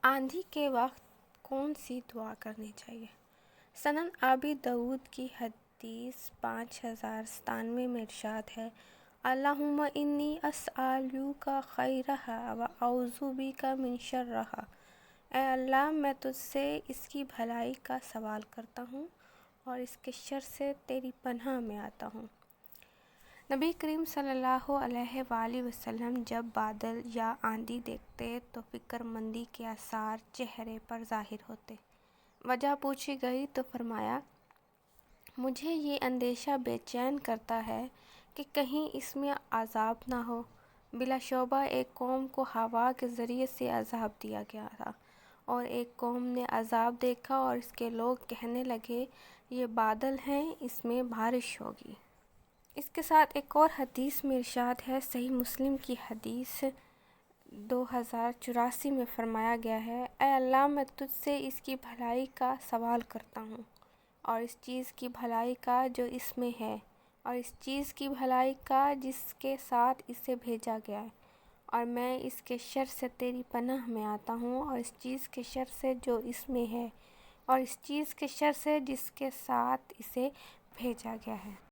آندھی کے وقت کون سی دعا کرنی چاہیے؟ سنن ابی داؤد کی حدیث 5097 میں ارشاد ہے، اللہم انی اسألوک خیرہا و اعوذ بک من شرہا۔ اے اللہ، میں تجھ سے اس کی بھلائی کا سوال کرتا ہوں اور اس کے شر سے تیری پناہ میں آتا ہوں۔ نبی کریم صلی اللہ علیہ وآلہ وسلم جب بادل یا آندھی دیکھتے تو فکر مندی کے آثار چہرے پر ظاہر ہوتے۔ وجہ پوچھی گئی تو فرمایا، مجھے یہ اندیشہ بے چین کرتا ہے کہ کہیں اس میں عذاب نہ ہو۔ بلا شبہ ایک قوم کو ہوا کے ذریعے سے عذاب دیا گیا تھا، اور ایک قوم نے عذاب دیکھا اور اس کے لوگ کہنے لگے، یہ بادل ہیں، اس میں بارش ہوگی۔ اس کے ساتھ ایک اور حدیث میں ارشاد ہے، صحیح مسلم کی حدیث 2084 میں فرمایا گیا ہے، اے اللہ، میں تجھ سے اس کی بھلائی کا سوال کرتا ہوں اور اس چیز کی بھلائی کا جو اس میں ہے، اور اس چیز کی بھلائی کا جس کے ساتھ اسے بھیجا گیا ہے، اور میں اس کے شر سے تیری پناہ میں آتا ہوں، اور اس چیز کے شر سے جو اس میں ہے، اور اس چیز کے شر سے جس کے ساتھ اسے بھیجا گیا ہے۔